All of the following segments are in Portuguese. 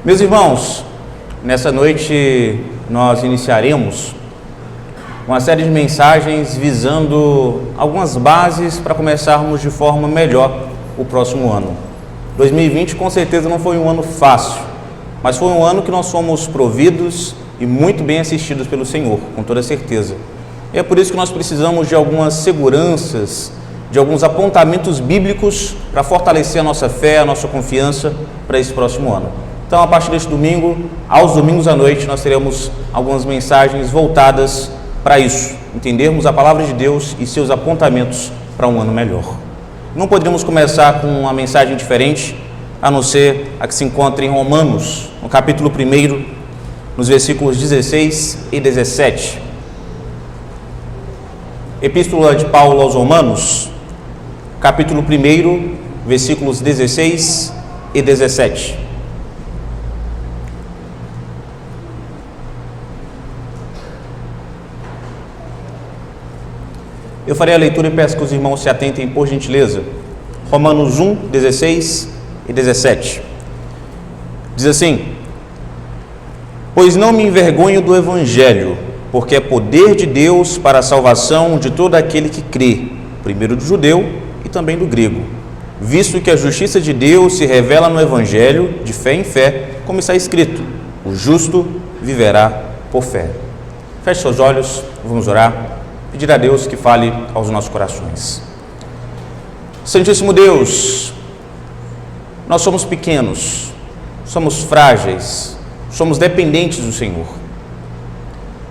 Meus irmãos, nessa noite nós iniciaremos uma série de mensagens visando algumas bases para começarmos de forma melhor o próximo ano. 2020 com certeza não foi um ano fácil, mas foi um ano que nós fomos providos e muito bem assistidos pelo Senhor, com toda certeza. E é por isso que nós precisamos de algumas seguranças, de alguns apontamentos bíblicos para fortalecer a nossa fé, a nossa confiança para esse próximo ano. Então, a partir deste domingo, aos domingos à noite, nós teremos algumas mensagens voltadas para isso, entendermos a palavra de Deus e seus apontamentos para um ano melhor. Não poderíamos começar com uma mensagem diferente, a não ser a que se encontra em Romanos, no capítulo 1, nos versículos 16 e 17. Epístola de Paulo aos Romanos, capítulo 1, versículos 16 e 17. Eu farei a leitura e peço que os irmãos se atentem, por gentileza. Romanos 1, 16 e 17. Diz assim: Pois não me envergonho do Evangelho, porque é poder de Deus para a salvação de todo aquele que crê, primeiro do judeu e também do grego, visto que a justiça de Deus se revela no Evangelho, de fé em fé, como está escrito: o justo viverá por fé. Feche seus olhos, vamos orar. Pedir a Deus que fale aos nossos corações. Santíssimo Deus, nós somos pequenos, somos frágeis, somos dependentes do Senhor.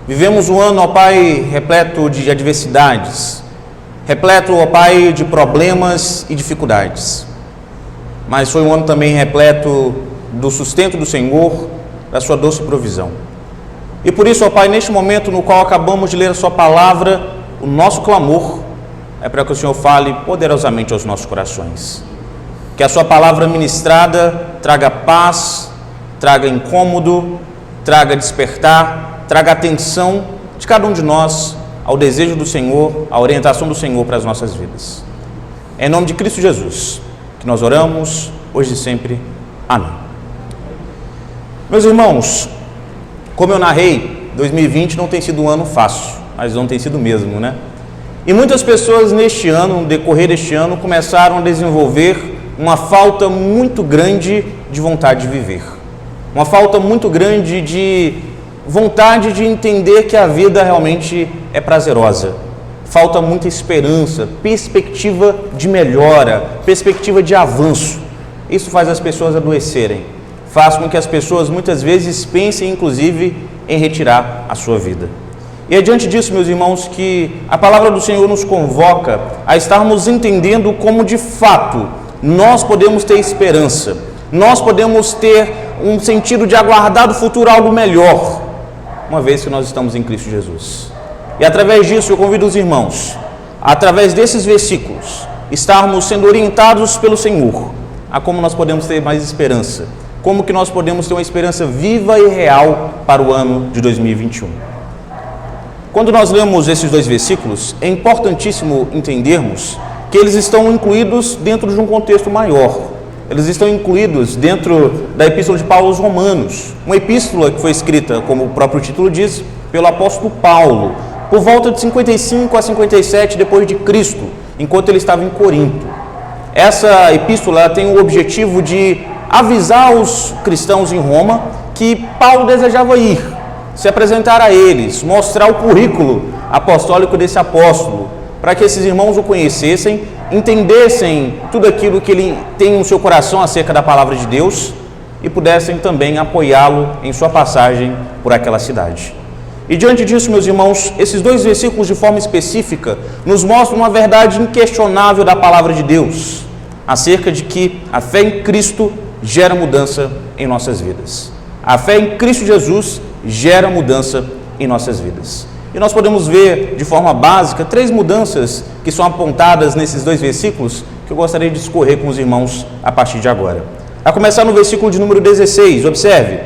Vivemos um ano, ó Pai, repleto de adversidades, repleto, ó Pai, de problemas e dificuldades. Mas foi um ano também repleto do sustento do Senhor, da sua doce provisão. E por isso, ó Pai, neste momento no qual acabamos de ler a sua palavra, o nosso clamor é para que o Senhor fale poderosamente aos nossos corações. Que a sua palavra ministrada traga paz, traga incômodo, traga despertar, traga atenção de cada um de nós ao desejo do Senhor, à orientação do Senhor para as nossas vidas. É em nome de Cristo Jesus que nós oramos, hoje e sempre. Amém. Meus irmãos, como eu narrei, 2020 não tem sido um ano fácil, mas não tem sido mesmo, né? E muitas pessoas neste ano, no decorrer deste ano, começaram a desenvolver uma falta muito grande de vontade de viver. Uma falta muito grande de vontade de entender que a vida realmente é prazerosa. Falta muita esperança, perspectiva de melhora, perspectiva de avanço. Isso faz as pessoas adoecerem. Faz com que as pessoas muitas vezes pensem, inclusive, em retirar a sua vida. E é diante disso, meus irmãos, que a palavra do Senhor nos convoca a estarmos entendendo como, de fato, nós podemos ter esperança, nós podemos ter um sentido de aguardar do futuro algo melhor, uma vez que nós estamos em Cristo Jesus. E através disso, eu convido os irmãos, através desses versículos, estarmos sendo orientados pelo Senhor, a como nós podemos ter mais esperança. Como que nós podemos ter uma esperança viva e real para o ano de 2021? Quando nós lemos esses dois versículos, é importantíssimo entendermos que eles estão incluídos dentro de um contexto maior. Eles estão incluídos dentro da Epístola de Paulo aos Romanos, uma epístola que foi escrita, como o próprio título diz, pelo apóstolo Paulo, por volta de 55 a 57 depois de Cristo, enquanto ele estava em Corinto. Essa epístola tem o objetivo de avisar os cristãos em Roma que Paulo desejava ir, se apresentar a eles, mostrar o currículo apostólico desse apóstolo, para que esses irmãos o conhecessem, entendessem tudo aquilo que ele tem no seu coração acerca da palavra de Deus e pudessem também apoiá-lo em sua passagem por aquela cidade. E diante disso, meus irmãos, esses dois versículos de forma específica nos mostram uma verdade inquestionável da palavra de Deus, acerca de que a fé em Cristo gera mudança em nossas vidas. A fé em Cristo Jesus gera mudança em nossas vidas. E nós podemos ver de forma básica 3 mudanças que são apontadas nesses dois versículos que eu gostaria de discorrer com os irmãos a partir de agora. A começar no versículo de número 16, observe: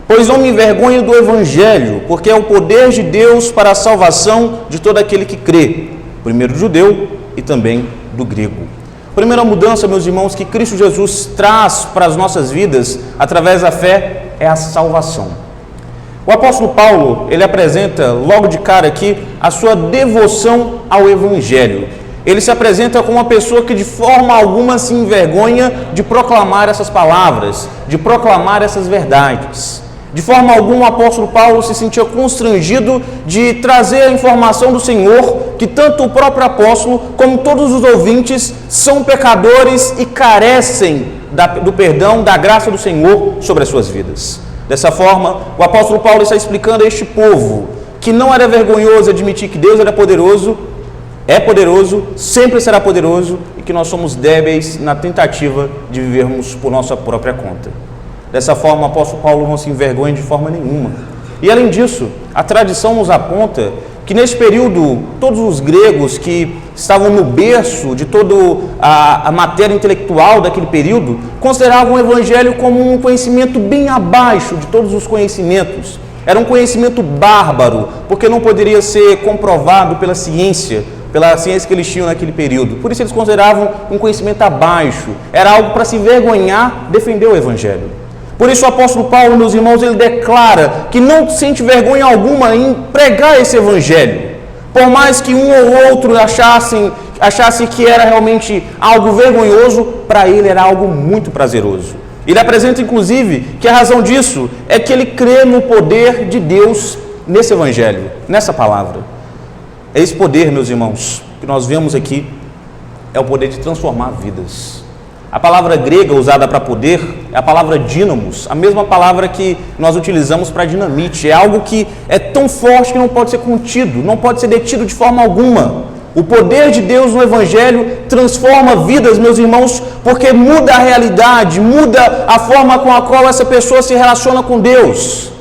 Pois não me envergonho do Evangelho, porque é o poder de Deus para a salvação de todo aquele que crê, primeiro do judeu e também do grego. A primeira mudança, meus irmãos, que Cristo Jesus traz para as nossas vidas, através da fé, é a salvação. O apóstolo Paulo, ele apresenta logo de cara aqui a sua devoção ao Evangelho. Ele se apresenta como uma pessoa que de forma alguma se envergonha de proclamar essas palavras, de proclamar essas verdades. De forma alguma o apóstolo Paulo se sentia constrangido de trazer a informação do Senhor, que tanto o próprio apóstolo como todos os ouvintes são pecadores e carecem do perdão, da graça do Senhor sobre as suas vidas. Dessa forma, o apóstolo Paulo está explicando a este povo que não era vergonhoso admitir que Deus era poderoso, é poderoso, sempre será poderoso e que nós somos débeis na tentativa de vivermos por nossa própria conta. Dessa forma, o apóstolo Paulo não se envergonha de forma nenhuma. E além disso, a tradição nos aponta que nesse período, todos os gregos que estavam no berço de toda a matéria intelectual daquele período, consideravam o Evangelho como um conhecimento bem abaixo de todos os conhecimentos. Era um conhecimento bárbaro, porque não poderia ser comprovado pela ciência que eles tinham naquele período. Por isso eles consideravam um conhecimento abaixo. Era algo para se envergonhar defender o Evangelho. Por isso o apóstolo Paulo, meus irmãos, ele declara que não sente vergonha alguma em pregar esse Evangelho. Por mais que um ou outro achasse que era realmente algo vergonhoso, para ele era algo muito prazeroso. Ele apresenta, inclusive, que a razão disso é que ele crê no poder de Deus nesse Evangelho, nessa palavra. Esse poder, meus irmãos, que nós vemos aqui, é o poder de transformar vidas. A palavra grega usada para poder é a palavra dínamos, a mesma palavra que nós utilizamos para dinamite. É algo que é tão forte que não pode ser contido, não pode ser detido de forma alguma. O poder de Deus no Evangelho transforma vidas, meus irmãos, porque muda a realidade, muda a forma com a qual essa pessoa se relaciona com Deus,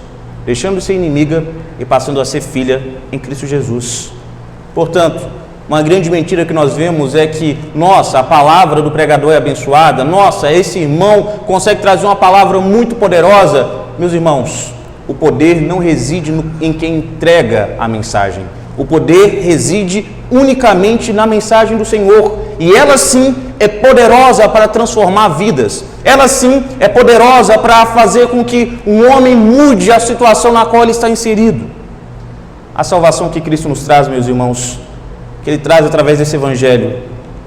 deixando de ser inimiga e passando a ser filha em Cristo Jesus. Portanto, uma grande mentira que nós vemos é que, nossa, a palavra do pregador é abençoada, nossa, esse irmão consegue trazer uma palavra muito poderosa. Meus irmãos, o poder não reside em quem entrega a mensagem. O poder reside unicamente na mensagem do Senhor. E ela sim é poderosa para transformar vidas. Ela sim é poderosa para fazer com que um homem mude a situação na qual ele está inserido. A salvação que Cristo nos traz, meus irmãos, que Ele traz através desse Evangelho,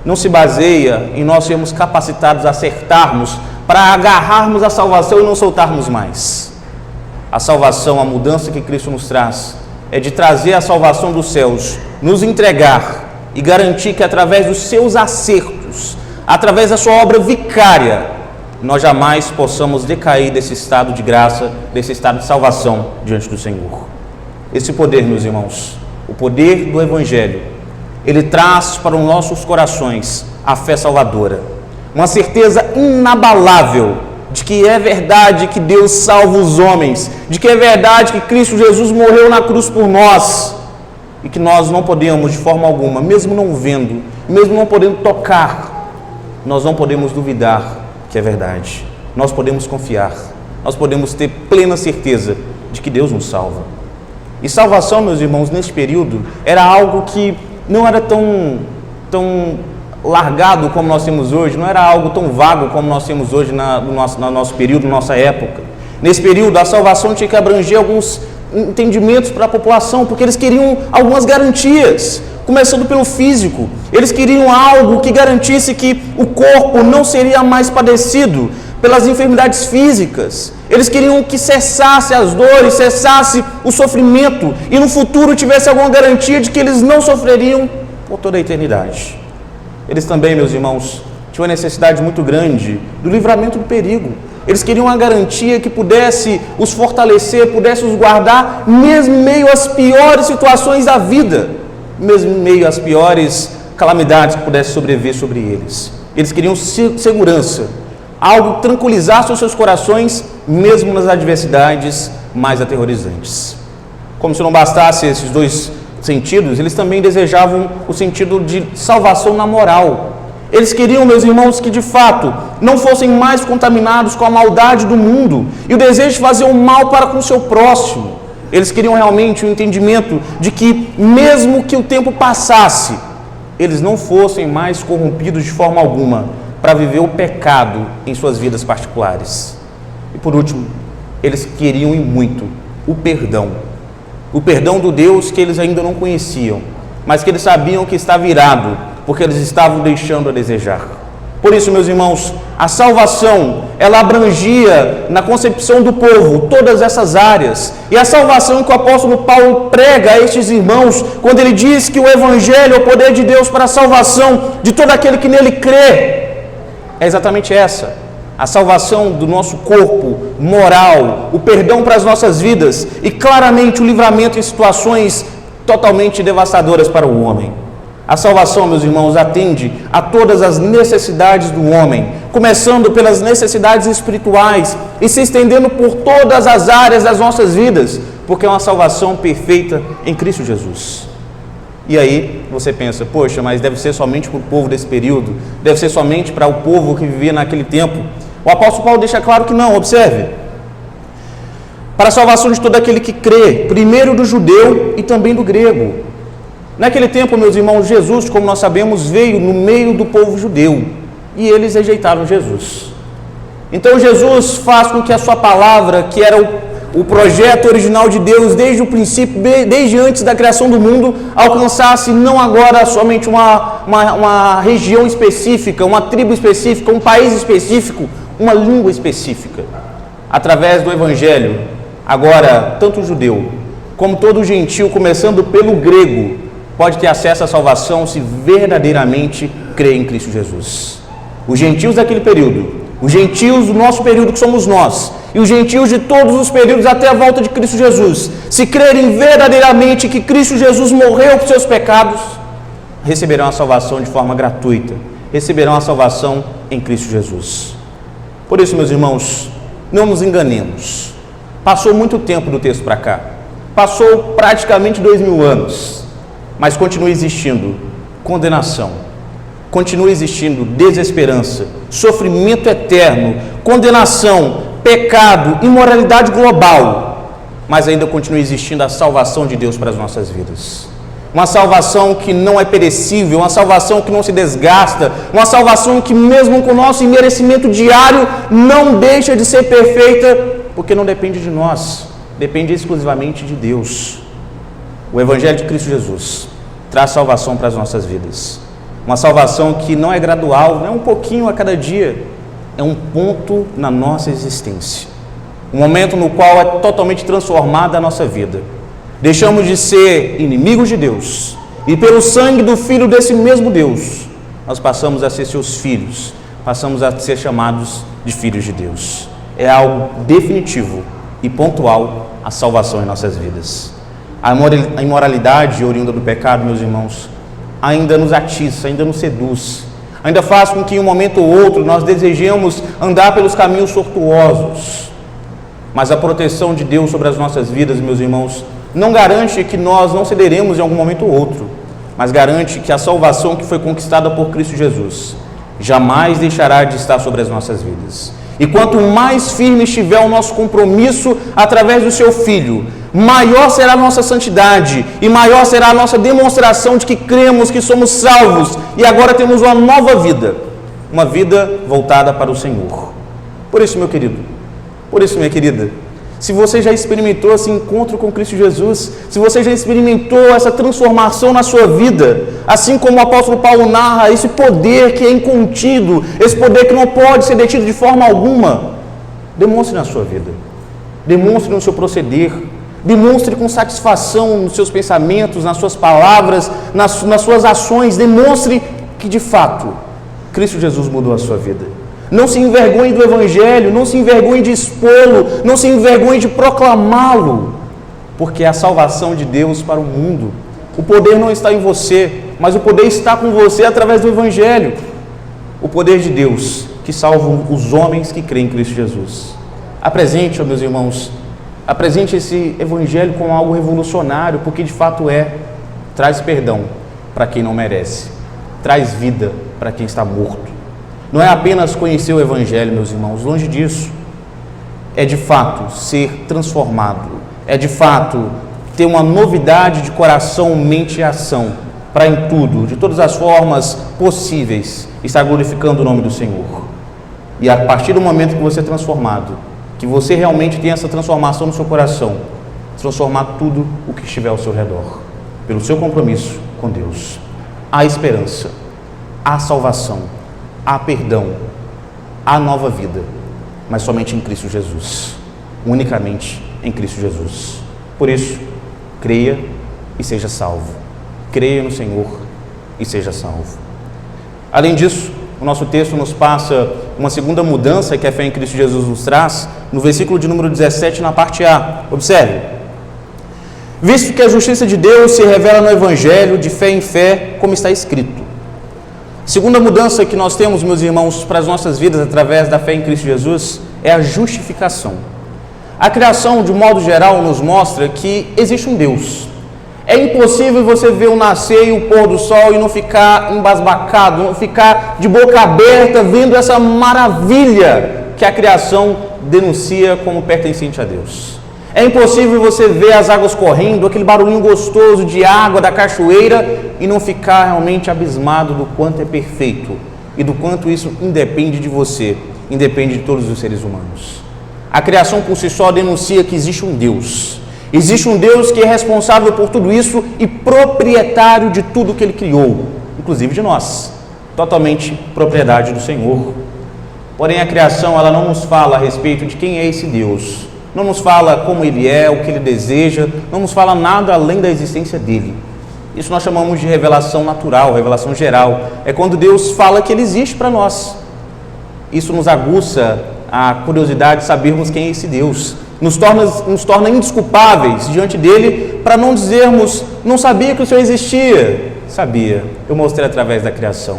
não se baseia em nós sermos capacitados a acertarmos para agarrarmos a salvação e não soltarmos mais. A salvação, a mudança que Cristo nos traz, é de trazer a salvação dos céus, nos entregar e garantir que através dos seus acertos, através da sua obra vicária, nós jamais possamos decair desse estado de graça, desse estado de salvação diante do Senhor. Esse poder, meus irmãos, o poder do Evangelho, ele traz para os nossos corações a fé salvadora, uma certeza inabalável de que é verdade que Deus salva os homens, de que é verdade que Cristo Jesus morreu na cruz por nós, e que nós não podemos de forma alguma, mesmo não vendo, mesmo não podendo tocar, nós não podemos duvidar que é verdade. Nós podemos confiar, nós podemos ter plena certeza de que Deus nos salva. E salvação, meus irmãos, nesse período, era algo que não era tão largado como nós temos hoje, não era algo tão vago como nós temos hoje no nosso período, na nossa época. Nesse período, a salvação tinha que abranger alguns entendimentos para a população, porque eles queriam algumas garantias, começando pelo físico. Eles queriam algo que garantisse que o corpo não seria mais padecido pelas enfermidades físicas. Eles queriam que cessasse as dores, cessasse o sofrimento e no futuro tivesse alguma garantia de que eles não sofreriam por toda a eternidade. Eles também, meus irmãos, tinham uma necessidade muito grande do livramento do perigo. Eles queriam uma garantia que pudesse os fortalecer, pudesse os guardar, mesmo em meio às piores situações da vida, mesmo em meio às piores calamidades que pudessem sobreviver sobre eles. Eles queriam segurança, algo que tranquilizasse os seus corações, mesmo nas adversidades mais aterrorizantes. Como se não bastasse esses dois sentidos, eles também desejavam o sentido de salvação na moral. Eles queriam, meus irmãos, que de fato não fossem mais contaminados com a maldade do mundo e o desejo de fazer o mal para com o seu próximo. Eles queriam realmente o entendimento de que, mesmo que o tempo passasse, eles não fossem mais corrompidos de forma alguma para viver o pecado em suas vidas particulares. E por último, eles queriam e muito o perdão do Deus que eles ainda não conheciam, mas que eles sabiam que estava irado, porque eles estavam deixando a desejar. Por isso, meus irmãos, a salvação, ela abrangia na concepção do povo todas essas áreas. E a salvação que o apóstolo Paulo prega a estes irmãos, quando ele diz que o Evangelho é o poder de Deus para a salvação de todo aquele que nele crê, é exatamente essa. A salvação do nosso corpo moral, o perdão para as nossas vidas e claramente o livramento em situações totalmente devastadoras para o homem. A salvação, meus irmãos, atende a todas as necessidades do homem, começando pelas necessidades espirituais e se estendendo por todas as áreas das nossas vidas, porque é uma salvação perfeita em Cristo Jesus. E aí você pensa, poxa, mas deve ser somente para o povo desse período, deve ser somente para o povo que vivia naquele tempo. O apóstolo Paulo deixa claro que não, observe. Para a salvação de todo aquele que crê, primeiro do judeu e também do grego. Naquele tempo, meus irmãos, Jesus, como nós sabemos, veio no meio do povo judeu e eles rejeitaram Jesus. Então Jesus faz com que a sua palavra, que era o projeto original de Deus desde o princípio, desde antes da criação do mundo, alcançasse não agora somente uma região específica, uma tribo específica, um país específico, uma língua específica. Através do Evangelho, agora tanto o judeu como todo o gentil, começando pelo grego, pode ter acesso à salvação se verdadeiramente crer em Cristo Jesus. Os gentios daquele período, os gentios do nosso período que somos nós, e os gentios de todos os períodos até a volta de Cristo Jesus, se crerem verdadeiramente que Cristo Jesus morreu por seus pecados, receberão a salvação de forma gratuita, receberão a salvação em Cristo Jesus. Por isso, meus irmãos, não nos enganemos. Passou muito tempo do texto para cá, passou praticamente 2000 anos, mas continua existindo condenação, continua existindo desesperança, sofrimento eterno, condenação, pecado, imoralidade global, mas ainda continua existindo a salvação de Deus para as nossas vidas. Uma salvação que não é perecível, uma salvação que não se desgasta, uma salvação que mesmo com o nosso imerecimento diário não deixa de ser perfeita, porque não depende de nós, depende exclusivamente de Deus. O Evangelho de Cristo Jesus traz salvação para as nossas vidas. Uma salvação que não é gradual, não é um pouquinho a cada dia, é um ponto na nossa existência. Um momento no qual é totalmente transformada a nossa vida. Deixamos de ser inimigos de Deus e pelo sangue do Filho desse mesmo Deus, nós passamos a ser seus filhos, passamos a ser chamados de filhos de Deus. É algo definitivo e pontual a salvação em nossas vidas. A imoralidade oriunda do pecado, meus irmãos, ainda nos atiça, ainda nos seduz, ainda faz com que em um momento ou outro nós desejemos andar pelos caminhos tortuosos. Mas a proteção de Deus sobre as nossas vidas, meus irmãos, não garante que nós não cederemos em algum momento ou outro, mas garante que a salvação que foi conquistada por Cristo Jesus jamais deixará de estar sobre as nossas vidas. E quanto mais firme estiver o nosso compromisso através do seu Filho, maior será a nossa santidade e maior será a nossa demonstração de que cremos que somos salvos e agora temos uma nova vida, uma vida voltada para o Senhor. Por isso, meu querido, por isso, minha querida, se você já experimentou esse encontro com Cristo Jesus, se você já experimentou essa transformação na sua vida, assim como o apóstolo Paulo narra, esse poder que é incontido, esse poder que não pode ser detido de forma alguma, demonstre na sua vida, demonstre no seu proceder, demonstre com satisfação nos seus pensamentos, nas suas palavras, nas suas ações, demonstre que de fato Cristo Jesus mudou a sua vida. Não se envergonhe do Evangelho, não se envergonhe de expô-lo, não se envergonhe de proclamá-lo, porque é a salvação de Deus para o mundo. O poder não está em você, mas o poder está com você através do Evangelho. O poder de Deus que salva os homens que creem em Cristo Jesus. Apresente, meus irmãos, apresente esse Evangelho como algo revolucionário, porque de fato traz perdão para quem não merece, traz vida para quem está morto. Não é apenas conhecer o Evangelho, meus irmãos, longe disso. É de fato ser transformado, é de fato ter uma novidade de coração, mente e ação, para em tudo, de todas as formas possíveis, estar glorificando o nome do Senhor. E a partir do momento que você é transformado, que você realmente tem essa transformação no seu coração, transformar tudo o que estiver ao seu redor, pelo seu compromisso com Deus. Há esperança, há salvação, há perdão, há nova vida, mas somente em Cristo Jesus, unicamente em Cristo Jesus. Por isso, creia e seja salvo. Creia no Senhor e seja salvo. Além disso, o nosso texto nos passa uma segunda mudança que a fé em Cristo Jesus nos traz, no versículo de número 17, na parte A. Observe. Visto que a justiça de Deus se revela no Evangelho, de fé em fé, como está escrito. A segunda mudança que nós temos, meus irmãos, para as nossas vidas através da fé em Cristo Jesus, é a justificação. A criação, de modo geral, nos mostra que existe um Deus. É impossível você ver o nascer e o pôr do sol e não ficar embasbacado, não ficar de boca aberta vendo essa maravilha que a criação denuncia como pertencente a Deus. É impossível você ver as águas correndo, aquele barulhinho gostoso de água da cachoeira e não ficar realmente abismado do quanto é perfeito e do quanto isso independe de você, independe de todos os seres humanos. A criação por si só denuncia que existe um Deus. Existe um Deus que é responsável por tudo isso e proprietário de tudo que Ele criou, inclusive de nós, totalmente propriedade do Senhor. Porém, a criação ela não nos fala a respeito de quem é esse Deus, não nos fala como Ele é, o que Ele deseja, não nos fala nada além da existência dEle. Isso nós chamamos de revelação natural, revelação geral. É quando Deus fala que Ele existe para nós. Isso nos aguça a curiosidade de sabermos quem é esse Deus. Nos torna indesculpáveis diante dele para não dizermos, não sabia que o Senhor existia. Sabia, eu mostrei através da criação.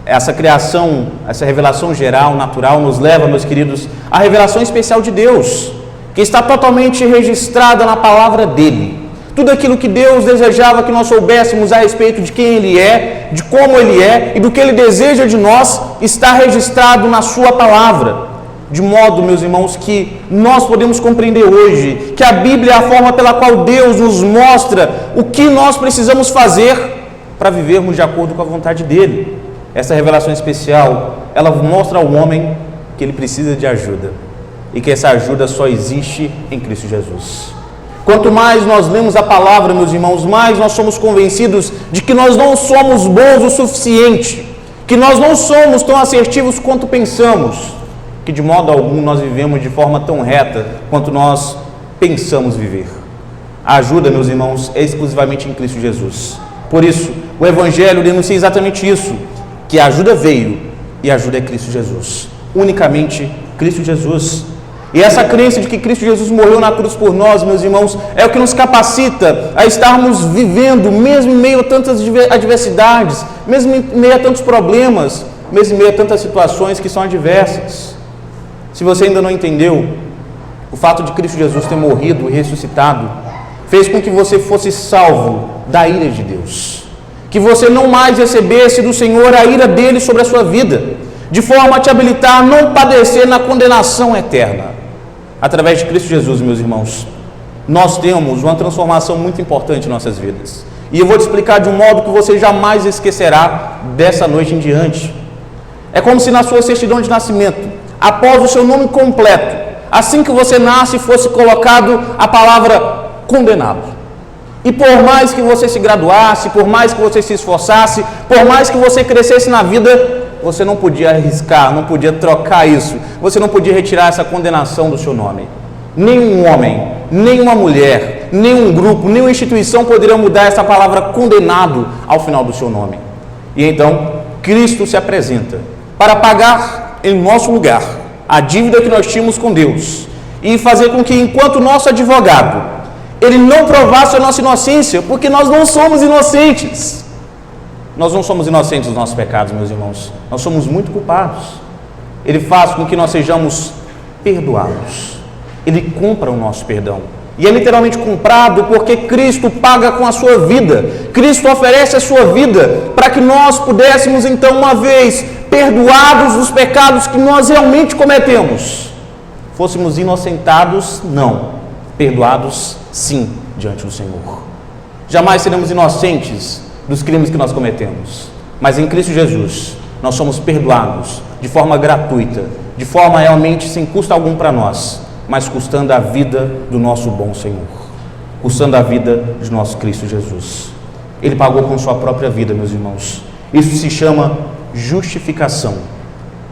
Essa criação, essa revelação geral, natural, nos leva, meus queridos, à revelação especial de Deus, que está totalmente registrada na palavra dele. Tudo aquilo que Deus desejava que nós soubéssemos a respeito de quem Ele é, de como Ele é e do que Ele deseja de nós, está registrado na sua palavra. De modo, meus irmãos, que nós podemos compreender hoje que a Bíblia é a forma pela qual Deus nos mostra o que nós precisamos fazer para vivermos de acordo com a vontade dEle. Essa revelação especial, ela mostra ao homem que ele precisa de ajuda e que essa ajuda só existe em Cristo Jesus. Quanto mais nós lemos a palavra, meus irmãos, mais nós somos convencidos de que nós não somos bons o suficiente, que nós não somos tão assertivos quanto pensamos, que de modo algum nós vivemos de forma tão reta quanto nós pensamos viver. A ajuda, meus irmãos, é exclusivamente em Cristo Jesus. Por isso, o Evangelho denuncia exatamente isso, que a ajuda veio e a ajuda é Cristo Jesus. Unicamente Cristo Jesus. E essa crença de que Cristo Jesus morreu na cruz por nós, meus irmãos, é o que nos capacita a estarmos vivendo, mesmo em meio a tantas adversidades, mesmo em meio a tantos problemas, mesmo em meio a tantas situações que são adversas. Se você ainda não entendeu, o fato de Cristo Jesus ter morrido e ressuscitado fez com que você fosse salvo da ira de Deus, que você não mais recebesse do Senhor a ira dele sobre a sua vida, de forma a te habilitar a não padecer na condenação eterna. Através de Cristo Jesus, meus irmãos, nós temos uma transformação muito importante em nossas vidas, e eu vou te explicar de um modo que você jamais esquecerá dessa noite em diante. É como se na sua certidão de nascimento, após o seu nome completo, assim que você nasce, fosse colocado a palavra condenado. E por mais que você se graduasse, por mais que você se esforçasse, por mais que você crescesse na vida, você não podia arriscar, não podia trocar isso, você não podia retirar essa condenação do seu nome. Nenhum homem, nenhuma mulher, nenhum grupo, nenhuma instituição poderia mudar essa palavra condenado ao final do seu nome. E então, Cristo se apresenta para pagar em nosso lugar a dívida que nós tínhamos com Deus e fazer com que, enquanto nosso advogado, Ele não provasse a nossa inocência, porque nós não somos inocentes. Nós não somos inocentes dos nossos pecados, meus irmãos. Nós somos muito culpados. Ele faz com que nós sejamos perdoados. Ele compra o nosso perdão. E é literalmente comprado porque Cristo paga com a sua vida. Cristo oferece a sua vida para que nós pudéssemos, então, uma vez perdoados dos pecados que nós realmente cometemos, fôssemos inocentados, não. Perdoados, sim, diante do Senhor. Jamais seremos inocentes dos crimes que nós cometemos. Mas em Cristo Jesus, nós somos perdoados de forma gratuita, de forma realmente sem custo algum para nós, mas custando a vida do nosso bom Senhor, custando a vida de nosso Cristo Jesus. Ele pagou com sua própria vida, meus irmãos. Isso se chama justificação.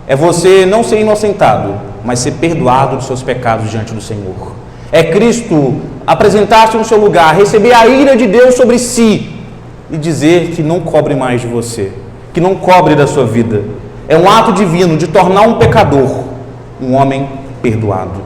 É você não ser inocentado, mas ser perdoado dos seus pecados diante do Senhor. É Cristo apresentar-se no seu lugar, receber a ira de Deus sobre si e dizer que não cobre mais de você, que não cobre da sua vida. É um ato divino de tornar um pecador um homem perdoado.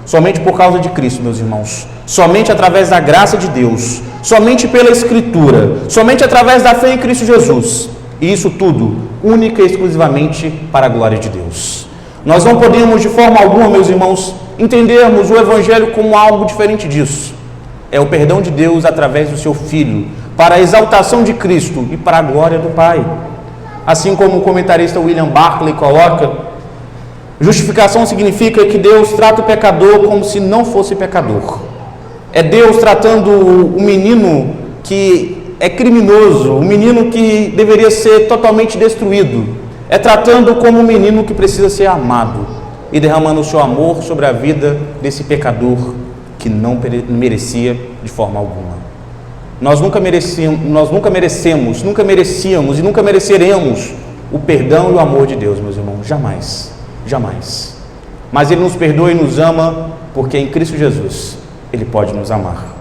Somente por causa de Cristo, meus irmãos. Somente através da graça de Deus. Somente pela Escritura. Somente através da fé em Cristo Jesus. E isso tudo, única e exclusivamente para a glória de Deus. Nós não podemos, de forma alguma, meus irmãos, entendermos o Evangelho como algo diferente disso. É o perdão de Deus através do seu Filho, para a exaltação de Cristo e para a glória do Pai. Assim como o comentarista William Barclay coloca, justificação significa que Deus trata o pecador como se não fosse pecador. É Deus tratando o menino que é criminoso, o menino que deveria ser totalmente destruído. É tratando como um menino que precisa ser amado e derramando o seu amor sobre a vida desse pecador que não merecia de forma alguma. Nós nunca merecíamos e nunca mereceremos o perdão e o amor de Deus, meus irmãos, jamais, jamais. Mas Ele nos perdoa e nos ama, porque em Cristo Jesus Ele pode nos amar.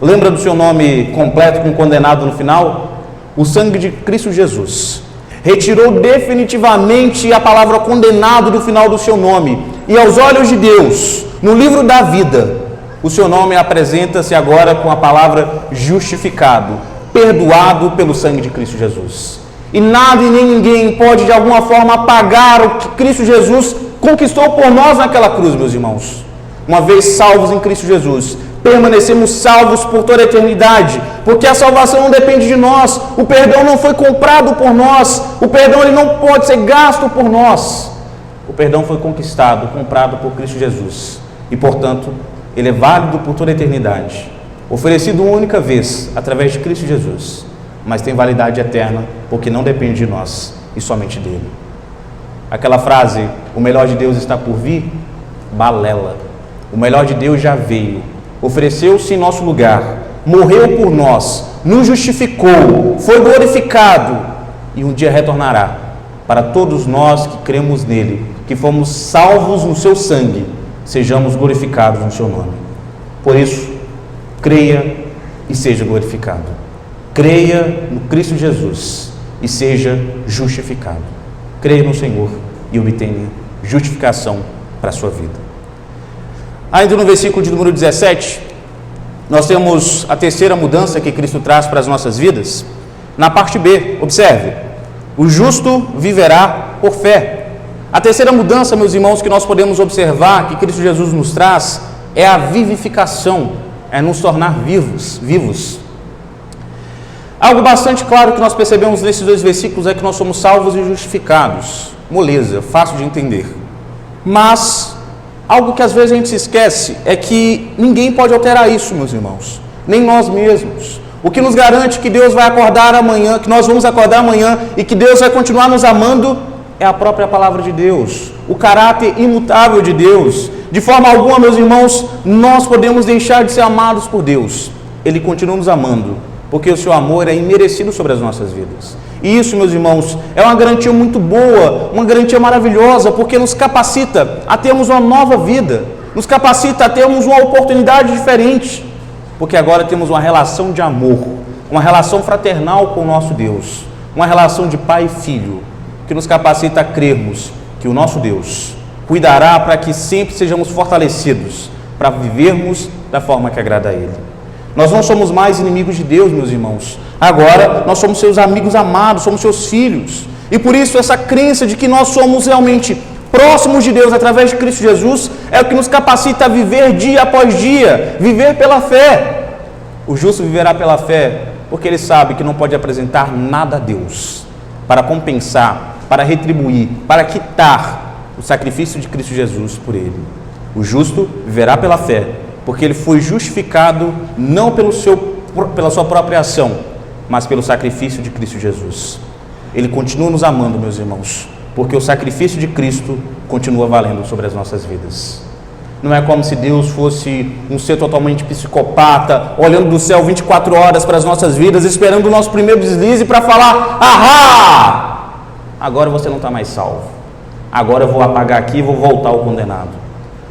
Lembra do seu nome completo com condenado no final? O sangue de Cristo Jesus retirou definitivamente a palavra condenado do final do seu nome, e aos olhos de Deus, no livro da vida, o seu nome apresenta-se agora com a palavra justificado, perdoado pelo sangue de Cristo Jesus. E nada e nem ninguém pode de alguma forma apagar o que Cristo Jesus conquistou por nós naquela cruz, meus irmãos. Uma vez salvos em Cristo Jesus, permanecemos salvos por toda a eternidade, porque a salvação não depende de nós, o perdão não foi comprado por nós, o perdão ele não pode ser gasto por nós. O perdão foi conquistado, comprado por Cristo Jesus, e portanto, ele é válido por toda a eternidade, oferecido uma única vez, através de Cristo Jesus, mas tem validade eterna, porque não depende de nós, e somente dele. Aquela frase, o melhor de Deus está por vir, balela. O melhor de Deus já veio, ofereceu-se em nosso lugar, morreu por nós, nos justificou, foi glorificado, e um dia retornará, para todos nós que cremos nele, que fomos salvos no seu sangue, sejamos glorificados no seu nome. Por isso, creia e seja glorificado. Creia no Cristo Jesus e seja justificado. Creia no Senhor e obtenha justificação para a sua vida. Ainda no versículo de número 17, nós temos a terceira mudança que Cristo traz para as nossas vidas. Na parte B, observe, o justo viverá por fé. A terceira mudança, meus irmãos, que nós podemos observar, que Cristo Jesus nos traz, é a vivificação, é nos tornar vivos. Algo bastante claro que nós percebemos nesses dois versículos é que nós somos salvos e justificados. Moleza, fácil de entender. Mas algo que às vezes a gente se esquece é que ninguém pode alterar isso, meus irmãos, nem nós mesmos. O que nos garante que Deus vai acordar amanhã, que nós vamos acordar amanhã e que Deus vai continuar nos amando, é a própria palavra de Deus, o caráter imutável de Deus. De forma alguma, meus irmãos, nós podemos deixar de ser amados por Deus. Ele continua nos amando, porque o seu amor é imerecido sobre as nossas vidas. E isso, meus irmãos, é uma garantia muito boa, uma garantia maravilhosa, porque nos capacita a termos uma nova vida, nos capacita a termos uma oportunidade diferente, porque agora temos uma relação de amor, uma relação fraternal com o nosso Deus, uma relação de pai e filho, que nos capacita a crermos que o nosso Deus cuidará para que sempre sejamos fortalecidos, para vivermos da forma que agrada a Ele. Nós não somos mais inimigos de Deus, meus irmãos. Agora, nós somos seus amigos amados, somos seus filhos. E por isso, essa crença de que nós somos realmente próximos de Deus através de Cristo Jesus é o que nos capacita a viver dia após dia, viver pela fé. O justo viverá pela fé, porque ele sabe que não pode apresentar nada a Deus para compensar, para retribuir, para quitar o sacrifício de Cristo Jesus por ele. O justo viverá pela fé, porque ele foi justificado não pela sua própria ação, mas pelo sacrifício de Cristo Jesus. Ele continua nos amando, meus irmãos, porque o sacrifício de Cristo continua valendo sobre as nossas vidas. Não é como se Deus fosse um ser totalmente psicopata, olhando do céu 24 horas para as nossas vidas, esperando o nosso primeiro deslize para falar: ahá! Agora você não está mais salvo. Agora eu vou apagar aqui e vou voltar ao condenado.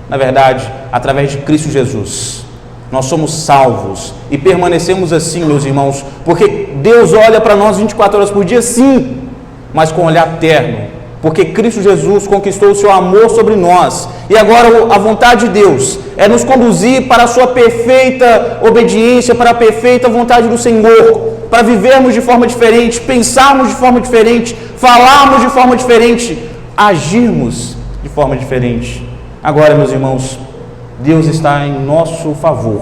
Na verdade, através de Cristo Jesus, nós somos salvos e permanecemos assim, meus irmãos, porque Deus olha para nós 24 horas por dia, sim, mas com um olhar terno, porque Cristo Jesus conquistou o seu amor sobre nós, e agora a vontade de Deus é nos conduzir para a sua perfeita obediência, para a perfeita vontade do Senhor, para vivermos de forma diferente, pensarmos de forma diferente, falarmos de forma diferente, agirmos de forma diferente. Agora, meus irmãos, Deus está em nosso favor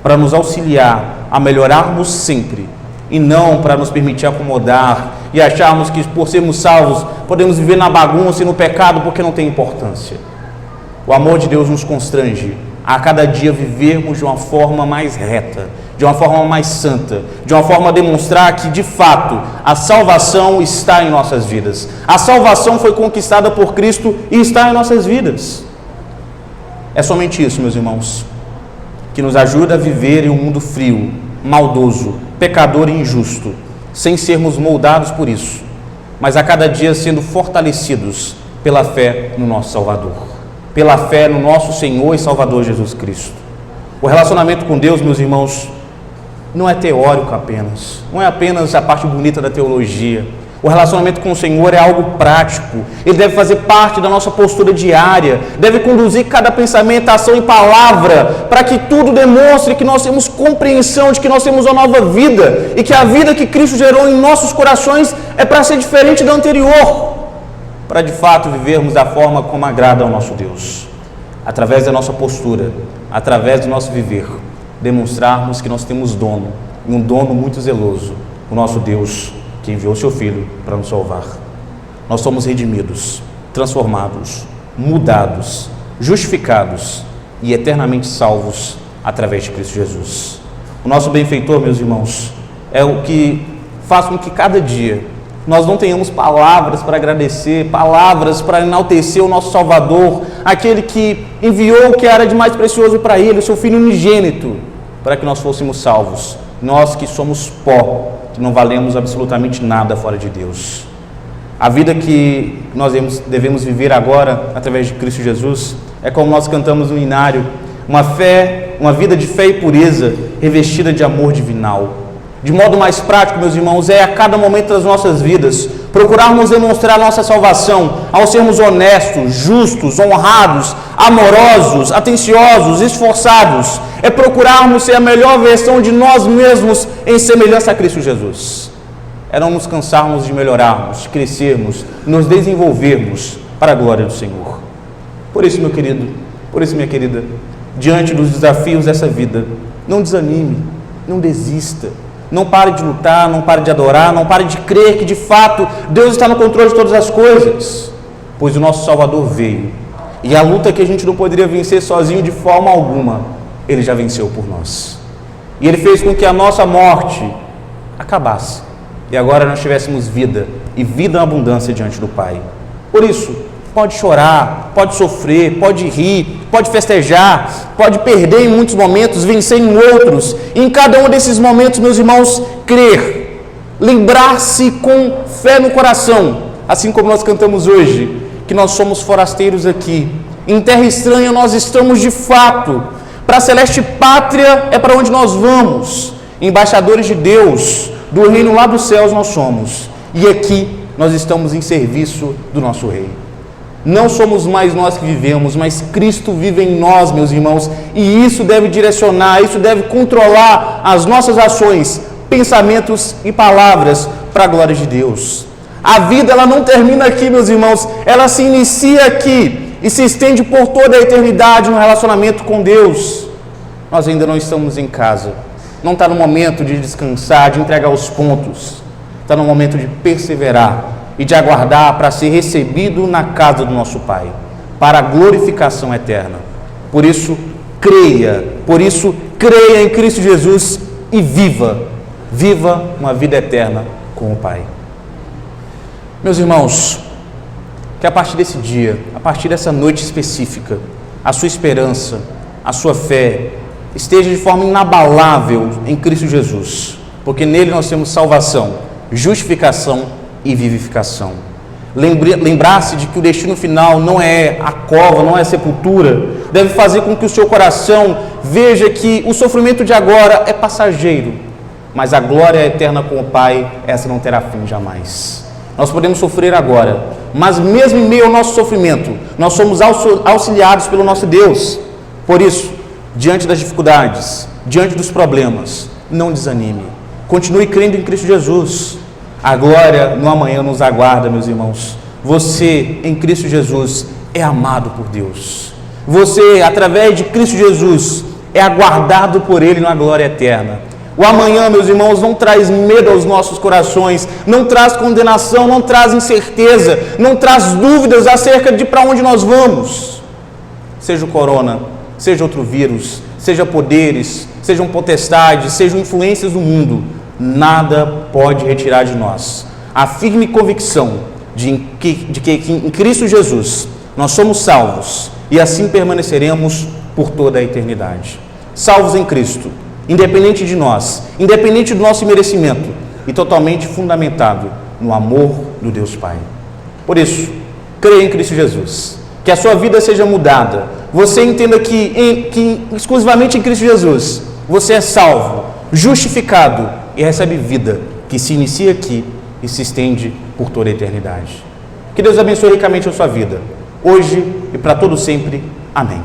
para nos auxiliar a melhorarmos sempre e não para nos permitir acomodar e acharmos que por sermos salvos podemos viver na bagunça e no pecado porque não tem importância. O amor de Deus nos constrange a cada dia vivermos de uma forma mais reta, de uma forma mais santa, de uma forma a demonstrar que de fato a salvação está em nossas vidas. A salvação foi conquistada por Cristo e está em nossas vidas. É somente isso, meus irmãos, que nos ajuda a viver em um mundo frio, maldoso, pecador e injusto, sem sermos moldados por isso, mas a cada dia sendo fortalecidos pela fé no nosso Salvador, pela fé no nosso Senhor e Salvador Jesus Cristo. O relacionamento com Deus, meus irmãos, não é teórico apenas, não é apenas a parte bonita da teologia. O relacionamento com o Senhor é algo prático, ele deve fazer parte da nossa postura diária, deve conduzir cada pensamento, ação e palavra, para que tudo demonstre que nós temos compreensão de que nós temos uma nova vida, e que a vida que Cristo gerou em nossos corações é para ser diferente da anterior, para de fato vivermos da forma como agrada ao nosso Deus, através da nossa postura, através do nosso viver, demonstrarmos que nós temos dono, e um dono muito zeloso, o nosso Deus, que enviou seu Filho para nos salvar. Nós somos redimidos, transformados, mudados, justificados e eternamente salvos através de Cristo Jesus. O nosso benfeitor, meus irmãos, é o que faz com que cada dia nós não tenhamos palavras para agradecer, palavras para enaltecer o nosso Salvador, aquele que enviou o que era de mais precioso para ele, o seu Filho unigênito, para que nós fôssemos salvos, nós que somos pó, que não valemos absolutamente nada fora de Deus. A vida que nós devemos viver agora, através de Cristo Jesus, é como nós cantamos no hinário, uma vida de fé e pureza, revestida de amor divinal. De modo mais prático, meus irmãos, é a cada momento das nossas vidas, procurarmos demonstrar nossa salvação, ao sermos honestos, justos, honrados, amorosos, atenciosos, esforçados, é procurarmos ser a melhor versão de nós mesmos em semelhança a Cristo Jesus. É não nos cansarmos de melhorarmos, de crescermos, nos desenvolvermos para a glória do Senhor. Por isso, meu querido, por isso, minha querida, diante dos desafios dessa vida, não desanime, não desista. Não pare de lutar, não pare de adorar, não pare de crer que de fato Deus está no controle de todas as coisas, pois o nosso Salvador veio, e a luta que a gente não poderia vencer sozinho de forma alguma, Ele já venceu por nós, e Ele fez com que a nossa morte acabasse, e agora nós tivéssemos vida, e vida em abundância diante do Pai. Por isso, pode chorar, pode sofrer, pode rir, pode festejar, pode perder em muitos momentos, vencer em outros. E em cada um desses momentos, meus irmãos, crer, lembrar-se com fé no coração, assim como nós cantamos hoje, que nós somos forasteiros aqui. Em terra estranha nós estamos de fato. Para a celeste pátria é para onde nós vamos. Embaixadores de Deus, do reino lá dos céus nós somos. E aqui nós estamos em serviço do nosso Rei. Não somos mais nós que vivemos, mas Cristo vive em nós, meus irmãos, e isso deve direcionar, isso deve controlar as nossas ações, pensamentos e palavras para a glória de Deus. A vida, ela não termina aqui, meus irmãos, ela se inicia aqui e se estende por toda a eternidade no relacionamento com Deus. Nós ainda não estamos em casa, não está no momento de descansar, de entregar os pontos, está no momento de perseverar e de aguardar para ser recebido na casa do nosso Pai, para a glorificação eterna. Por isso, creia em Cristo Jesus e viva. viva uma vida eterna com o Pai. Meus irmãos, que a partir desse dia, a partir dessa noite específica, a sua esperança, a sua fé esteja de forma inabalável em Cristo Jesus, porque nele nós temos salvação, justificação e vivificação. Lembrar-se de que o destino final não é a cova, não é a sepultura, deve fazer com que o seu coração veja que o sofrimento de agora é passageiro, mas a glória eterna com o Pai, essa não terá fim jamais. Nós podemos sofrer agora, mas mesmo em meio ao nosso sofrimento, nós somos auxiliados pelo nosso Deus. Por isso, diante das dificuldades, diante dos problemas, não desanime. Continue crendo em Cristo Jesus. A glória no amanhã nos aguarda, meus irmãos. Você, em Cristo Jesus, é amado por Deus. Você, através de Cristo Jesus, é aguardado por Ele na glória eterna. O amanhã, meus irmãos, não traz medo aos nossos corações, não traz condenação, não traz incerteza, não traz dúvidas acerca de para onde nós vamos. Seja o corona, seja outro vírus, seja poderes, sejam potestades, sejam influências do mundo, nada pode retirar de nós a firme convicção de que em Cristo Jesus nós somos salvos e assim permaneceremos por toda a eternidade. Salvos em Cristo, independente de nós, independente do nosso merecimento e totalmente fundamentado no amor do Deus Pai. Por isso, creia em Cristo Jesus, que a sua vida seja mudada. Você entenda que exclusivamente em Cristo Jesus você é salvo, justificado e recebe vida que se inicia aqui e se estende por toda a eternidade. Que Deus abençoe ricamente a sua vida, hoje e para todo sempre. Amém.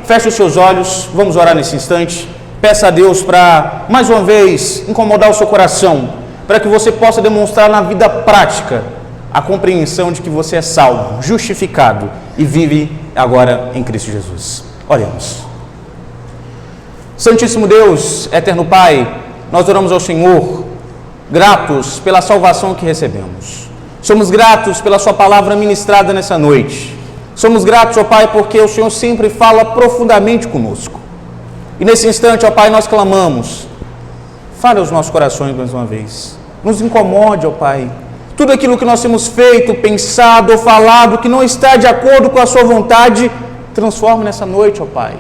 Feche os seus olhos, vamos orar nesse instante. Peça a Deus para, mais uma vez, incomodar o seu coração, para que você possa demonstrar na vida prática a compreensão de que você é salvo, justificado e vive agora em Cristo Jesus. Oremos. Santíssimo Deus, eterno Pai, nós oramos ao Senhor, gratos pela salvação que recebemos. Somos gratos pela sua palavra ministrada nessa noite. Somos gratos, ó Pai, porque o Senhor sempre fala profundamente conosco. E nesse instante, ó Pai, nós clamamos, fale aos nossos corações mais uma vez. Nos incomode, ó Pai. Tudo aquilo que nós temos feito, pensado ou falado que não está de acordo com a sua vontade, transforme nessa noite, ó Pai.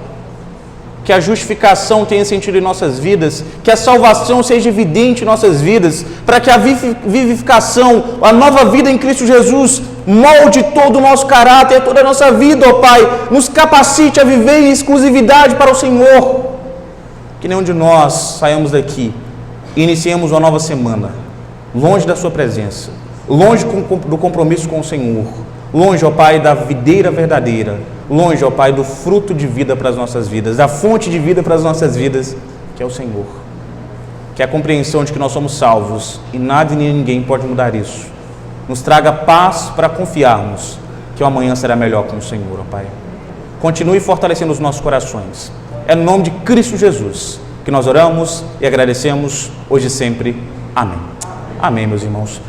Que a justificação tenha sentido em nossas vidas, que a salvação seja evidente em nossas vidas, para que a vivificação, a nova vida em Cristo Jesus, molde todo o nosso caráter, toda a nossa vida, ó Pai, nos capacite a viver em exclusividade para o Senhor. Que nenhum de nós saiamos daqui e iniciemos uma nova semana, longe da sua presença, longe do compromisso com o Senhor, longe, ó Pai, da videira verdadeira, longe, ó Pai, do fruto de vida para as nossas vidas, da fonte de vida para as nossas vidas, que é o Senhor. Que a compreensão de que nós somos salvos e nada e nem ninguém pode mudar isso, nos traga paz para confiarmos que o amanhã será melhor com o Senhor, ó Pai. Continue fortalecendo os nossos corações. É no nome de Cristo Jesus que nós oramos e agradecemos hoje e sempre. Amém. Amém, meus irmãos.